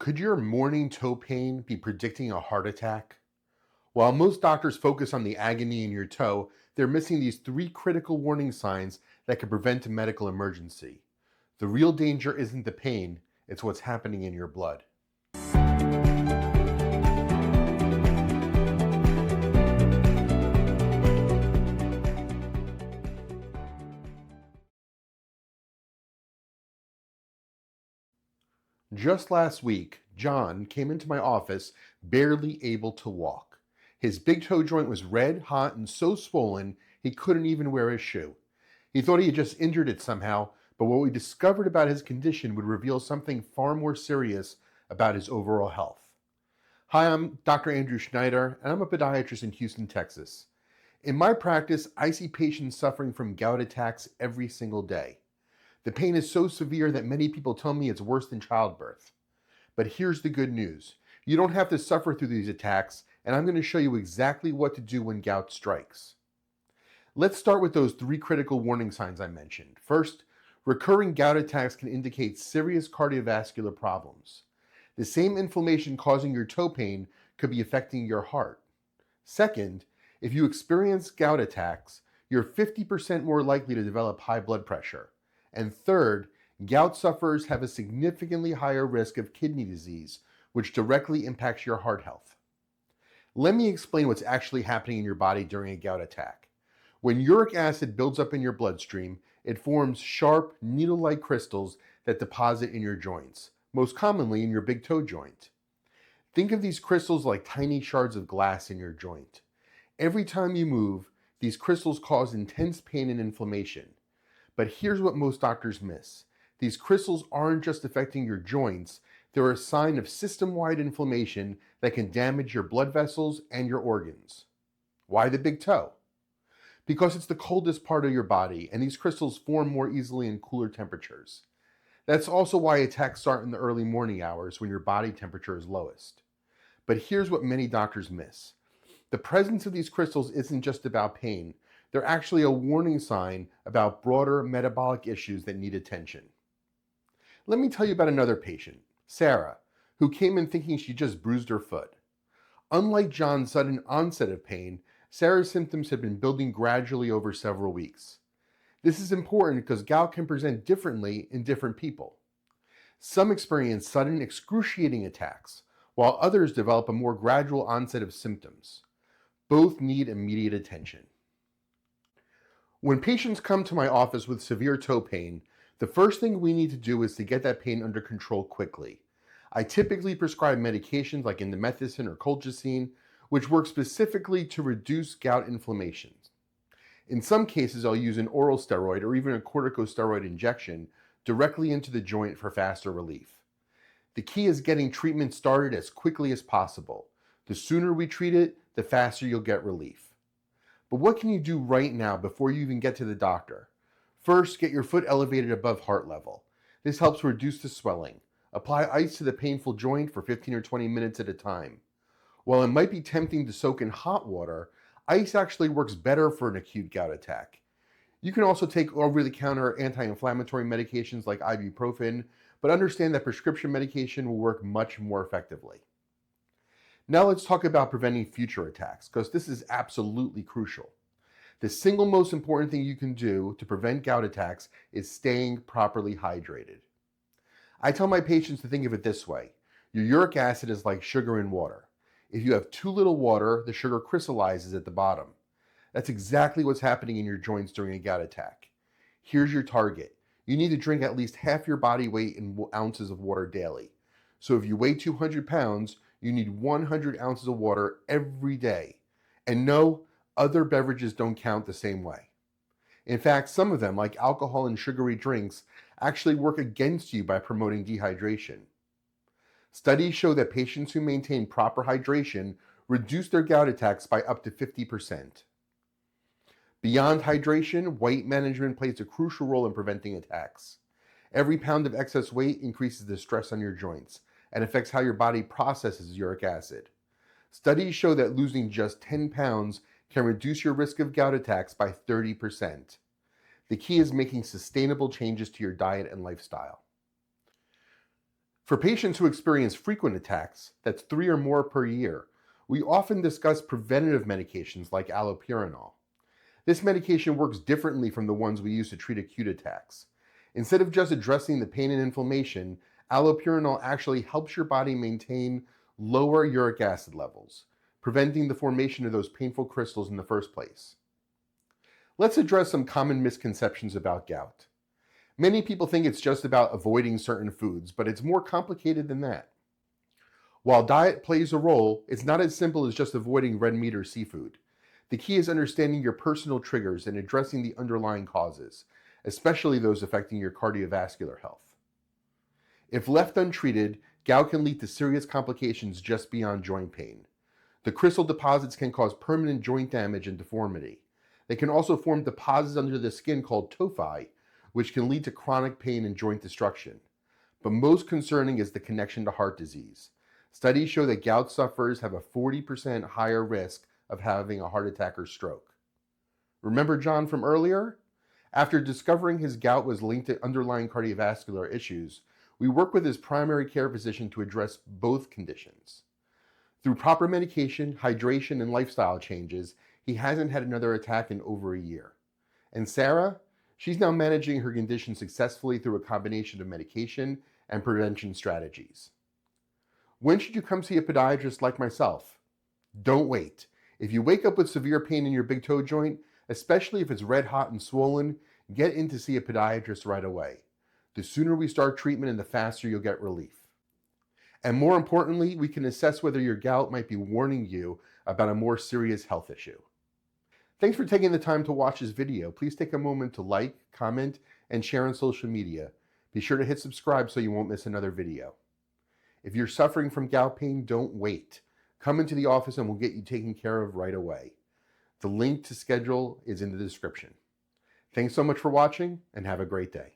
Could your morning toe pain be predicting a heart attack? While most doctors focus on the agony in your toe, they're missing these three critical warning signs that could prevent a medical emergency. The real danger isn't the pain, it's what's happening in your blood. Just last week, John came into my office barely able to walk. His big toe joint was red, hot, and so swollen he couldn't even wear a shoe. He thought he had just injured it somehow, but what we discovered about his condition would reveal something far more serious about his overall health. Hi, I'm Dr. Andrew Schneider, and I'm a podiatrist in Houston, Texas. In my practice, I see patients suffering from gout attacks every single day. The pain is so severe that many people tell me it's worse than childbirth. But here's the good news. You don't have to suffer through these attacks, and I'm going to show you exactly what to do when gout strikes. Let's start with those three critical warning signs I mentioned. First, recurring gout attacks can indicate serious cardiovascular problems. The same inflammation causing your toe pain could be affecting your heart. Second, if you experience gout attacks, you're 50% more likely to develop high blood pressure. And third, gout sufferers have a significantly higher risk of kidney disease, which directly impacts your heart health. Let me explain what's actually happening in your body during a gout attack. When uric acid builds up in your bloodstream, it forms sharp, needle-like crystals that deposit in your joints, most commonly in your big toe joint. Think of these crystals like tiny shards of glass in your joint. Every time you move, these crystals cause intense pain and inflammation. But here's what most doctors miss. These crystals aren't just affecting your joints, they're a sign of system-wide inflammation that can damage your blood vessels and your organs. Why the big toe? Because it's the coldest part of your body, and these crystals form more easily in cooler temperatures. That's also why attacks start in the early morning hours when your body temperature is lowest. But here's what many doctors miss. The presence of these crystals isn't just about pain. They're actually a warning sign about broader metabolic issues that need attention. Let me tell you about another patient, Sarah, who came in thinking she just bruised her foot. Unlike John's sudden onset of pain, Sarah's symptoms had been building gradually over several weeks. This is important because gout can present differently in different people. Some experience sudden excruciating attacks, while others develop a more gradual onset of symptoms. Both need immediate attention. When patients come to my office with severe toe pain, the first thing we need to do is to get that pain under control quickly. I typically prescribe medications like indomethacin or colchicine, which work specifically to reduce gout inflammation. In some cases, I'll use an oral steroid or even a corticosteroid injection directly into the joint for faster relief. The key is getting treatment started as quickly as possible. The sooner we treat it, the faster you'll get relief. But what can you do right now before you even get to the doctor? First, get your foot elevated above heart level. This helps reduce the swelling. Apply ice to the painful joint for 15 or 20 minutes at a time. While it might be tempting to soak in hot water, ice actually works better for an acute gout attack. You can also take over-the-counter anti-inflammatory medications like ibuprofen, but understand that prescription medication will work much more effectively. Now let's talk about preventing future attacks, because this is absolutely crucial. The single most important thing you can do to prevent gout attacks is staying properly hydrated. I tell my patients to think of it this way. Your uric acid is like sugar in water. If you have too little water, the sugar crystallizes at the bottom. That's exactly what's happening in your joints during a gout attack. Here's your target. You need to drink at least half your body weight in ounces of water daily. So if you weigh 200 pounds, you need 100 ounces of water every day. And no, other beverages don't count the same way. In fact, some of them, like alcohol and sugary drinks, actually work against you by promoting dehydration. Studies show that patients who maintain proper hydration reduce their gout attacks by up to 50%. Beyond hydration, weight management plays a crucial role in preventing attacks. Every pound of excess weight increases the stress on your joints and affects how your body processes uric acid. Studies show that losing just 10 pounds can reduce your risk of gout attacks by 30%. The key is making sustainable changes to your diet and lifestyle. For patients who experience frequent attacks, that's 3 or more per year, we often discuss preventative medications like allopurinol. This medication works differently from the ones we use to treat acute attacks. Instead of just addressing the pain and inflammation, allopurinol actually helps your body maintain lower uric acid levels, preventing the formation of those painful crystals in the first place. Let's address some common misconceptions about gout. Many people think it's just about avoiding certain foods, but it's more complicated than that. While diet plays a role, it's not as simple as just avoiding red meat or seafood. The key is understanding your personal triggers and addressing the underlying causes, especially those affecting your cardiovascular health. If left untreated, gout can lead to serious complications just beyond joint pain. The crystal deposits can cause permanent joint damage and deformity. They can also form deposits under the skin called tophi, which can lead to chronic pain and joint destruction. But most concerning is the connection to heart disease. Studies show that gout sufferers have a 40% higher risk of having a heart attack or stroke. Remember John from earlier? After discovering his gout was linked to underlying cardiovascular issues, we worked with his primary care physician to address both conditions. Through proper medication, hydration, and lifestyle changes, he hasn't had another attack in over a year. And Sarah? She's now managing her condition successfully through a combination of medication and prevention strategies. When should you come see a podiatrist like myself? Don't wait. If you wake up with severe pain in your big toe joint, especially if it's red hot and swollen, get in to see a podiatrist right away. The sooner we start treatment and the faster you'll get relief. And more importantly, we can assess whether your gout might be warning you about a more serious health issue. Thanks for taking the time to watch this video. Please take a moment to like, comment, and share on social media. Be sure to hit subscribe so you won't miss another video. If you're suffering from gout pain, don't wait. Come into the office and we'll get you taken care of right away. The link to schedule is in the description. Thanks so much for watching and have a great day.